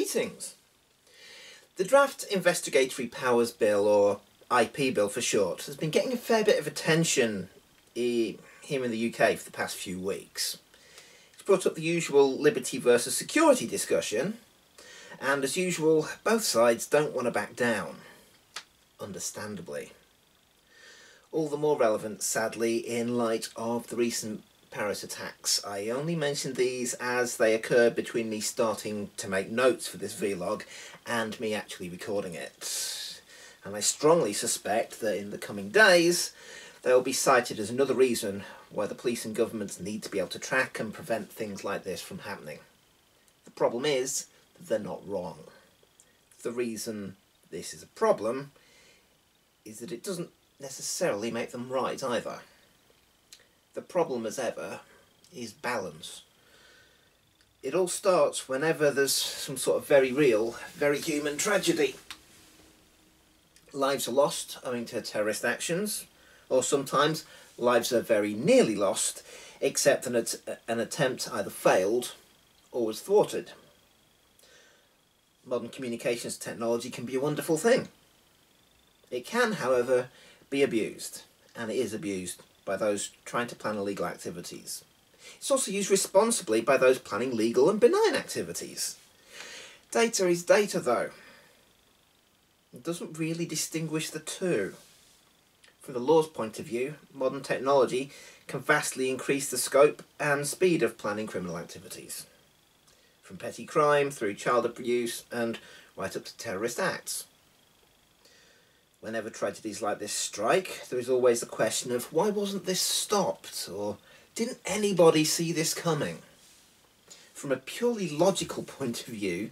Greetings! The Draft Investigatory Powers Bill, or IP Bill for short, has been getting a fair bit of attention here in the UK for the past few weeks. It's brought up the usual liberty versus security discussion, and as usual, both sides don't want to back down. Understandably. All the more relevant, sadly, in light of the recent Paris attacks. I only mentioned these as they occurred between me starting to make notes for this vlog and me actually recording it. And I strongly suspect that in the coming days they will be cited as another reason why the police and governments need to be able to track and prevent things like this from happening. The problem is that they're not wrong. The reason this is a problem is that it doesn't necessarily make them right either. The problem, as ever, is balance. It all starts whenever there's some sort of very real, very human tragedy. Lives are lost owing to terrorist actions, or sometimes lives are very nearly lost, except that an attempt either failed or was thwarted. Modern communications technology can be a wonderful thing. It can, however, be abused, and it is abused by those trying to plan illegal activities. It's also used responsibly by those planning legal and benign activities. Data is data, though. It doesn't really distinguish the two. From the law's point of view, modern technology can vastly increase the scope and speed of planning criminal activities. From petty crime through child abuse and right up to terrorist acts. Whenever tragedies like this strike, there is always the question of why wasn't this stopped, or didn't anybody see this coming? From a purely logical point of view,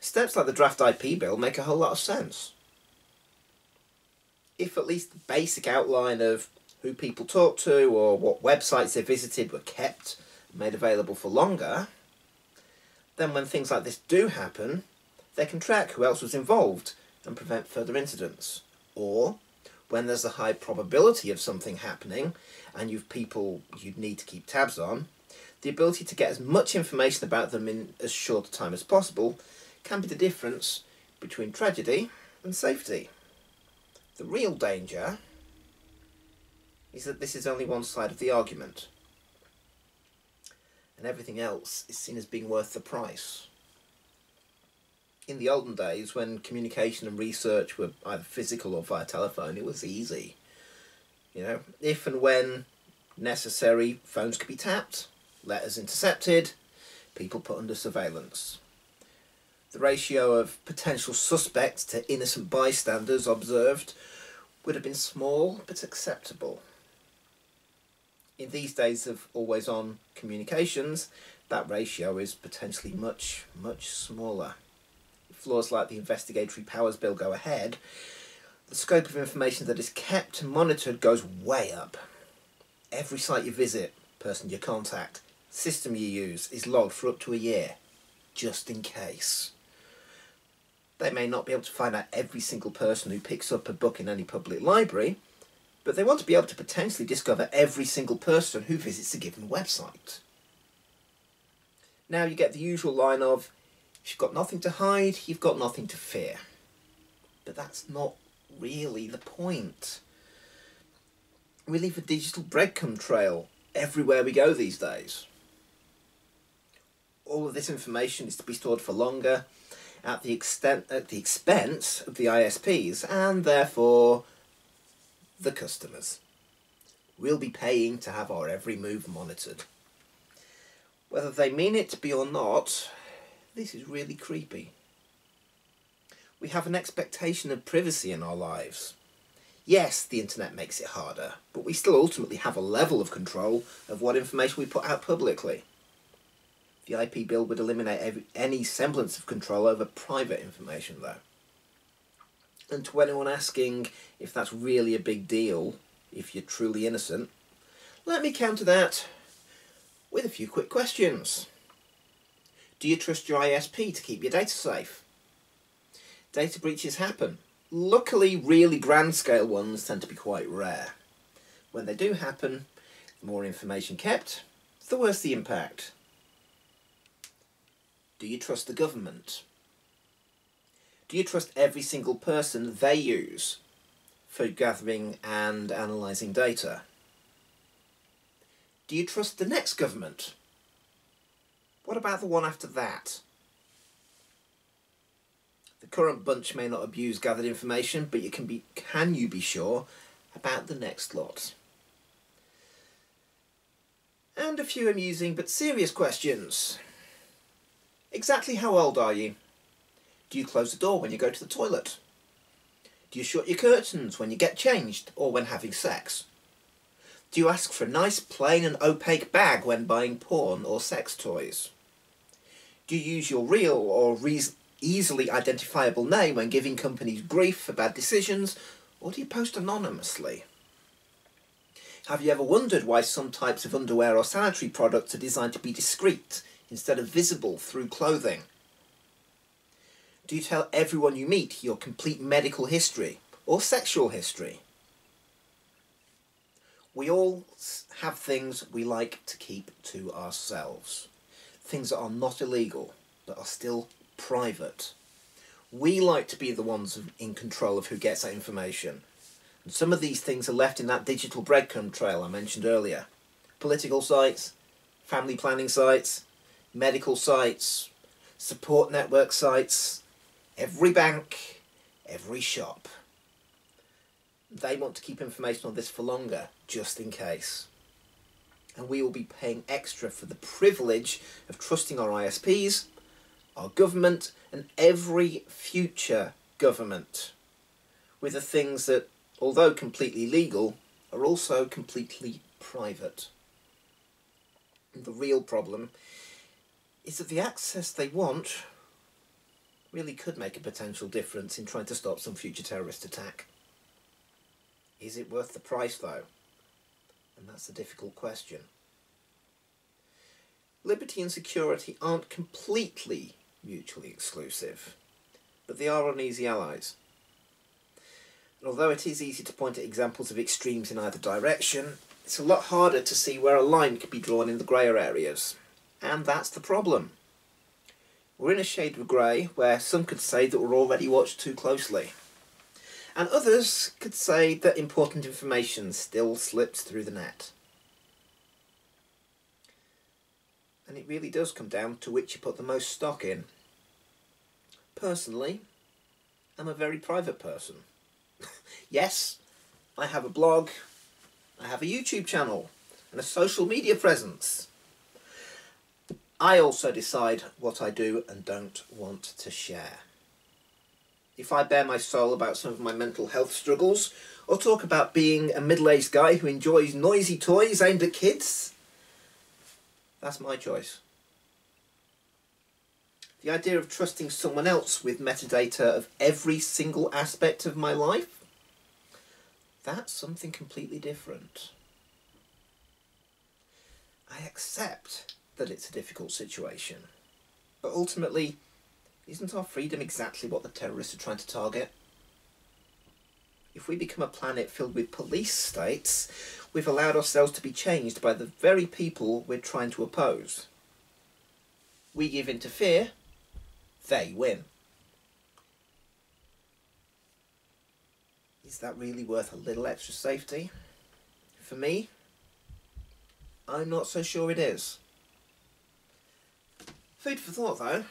steps like the Draft IP Bill make a whole lot of sense. If at least the basic outline of who people talk to or what websites they visited were kept and made available for longer, then when things like this do happen, they can track who else was involved and prevent further incidents. Or, when there's a high probability of something happening and you've people you'd need to keep tabs on, the ability to get as much information about them in as short a time as possible can be the difference between tragedy and safety. The real danger is that this is only one side of the argument, and everything else is seen as being worth the price. In the olden days, when communication and research were either physical or via telephone, it was easy. You know, if and when necessary, phones could be tapped, letters intercepted, people put under surveillance. The ratio of potential suspects to innocent bystanders observed would have been small but acceptable. In these days of always-on communications, that ratio is potentially much, much smaller. If laws like the Investigatory Powers Bill go ahead, the scope of information that is kept and monitored goes way up. Every site you visit, person you contact, system you use is logged for up to a year, just in case. They may not be able to find out every single person who picks up a book in any public library, but they want to be able to potentially discover every single person who visits a given website. Now you get the usual line of, if you've got nothing to hide, you've got nothing to fear. But that's not really the point. We leave a digital breadcrumb trail everywhere we go these days. All of this information is to be stored for longer, at the expense of the ISPs, and therefore the customers. We'll be paying to have our every move monitored. Whether they mean it to be or not, this is really creepy. We have an expectation of privacy in our lives. Yes, the internet makes it harder, but we still ultimately have a level of control of what information we put out publicly. The IP Bill would eliminate any semblance of control over private information, though. And to anyone asking if that's really a big deal, if you're truly innocent, let me counter that with a few quick questions. Do you trust your ISP to keep your data safe? Data breaches happen. Luckily, really grand-scale ones tend to be quite rare. When they do happen, the more information kept, the worse the impact. Do you trust the government? Do you trust every single person they use for gathering and analysing data? Do you trust the next government? What about the one after that? The current bunch may not abuse gathered information, but can you be sure about the next lot? And a few amusing but serious questions. Exactly how old are you? Do you close the door when you go to the toilet? Do you shut your curtains when you get changed or when having sex? Do you ask for a nice plain and opaque bag when buying porn or sex toys? Do you use your real or easily identifiable name when giving companies grief for bad decisions, or do you post anonymously? Have you ever wondered why some types of underwear or sanitary products are designed to be discreet instead of visible through clothing? Do you tell everyone you meet your complete medical history or sexual history? We all have things we like to keep to ourselves. Things that are not illegal, but are still private. We like to be the ones in control of who gets that information. And some of these things are left in that digital breadcrumb trail I mentioned earlier. Political sites, family planning sites, medical sites, support network sites, every bank, every shop. They want to keep information on this for longer, just in case. And we will be paying extra for the privilege of trusting our ISPs, our government, and every future government with the things that, although completely legal, are also completely private. And the real problem is that the access they want really could make a potential difference in trying to stop some future terrorist attack. Is it worth the price, though? And that's the difficult question. Liberty and security aren't completely mutually exclusive, but they are uneasy allies. And although it is easy to point at examples of extremes in either direction, it's a lot harder to see where a line could be drawn in the greyer areas. And that's the problem. We're in a shade of grey where some could say that we're already watched too closely, and others could say that important information still slips through the net. And it really does come down to which you put the most stock in. Personally, I'm a very private person. Yes, I have a blog, I have a YouTube channel, and a social media presence. I also decide what I do and don't want to share. If I bare my soul about some of my mental health struggles, or talk about being a middle-aged guy who enjoys noisy toys aimed at kids, that's my choice. The idea of trusting someone else with metadata of every single aspect of my life, that's something completely different. I accept that it's a difficult situation, but ultimately, isn't our freedom exactly what the terrorists are trying to target? If we become a planet filled with police states, we've allowed ourselves to be changed by the very people we're trying to oppose. We give in to fear, they win. Is that really worth a little extra safety? For me, I'm not so sure it is. Food for thought, though.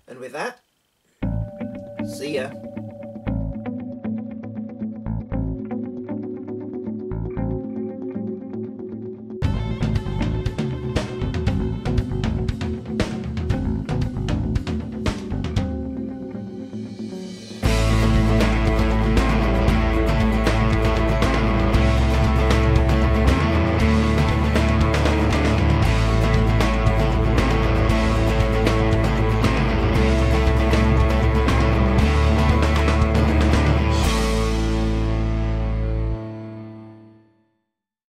And with that, see ya.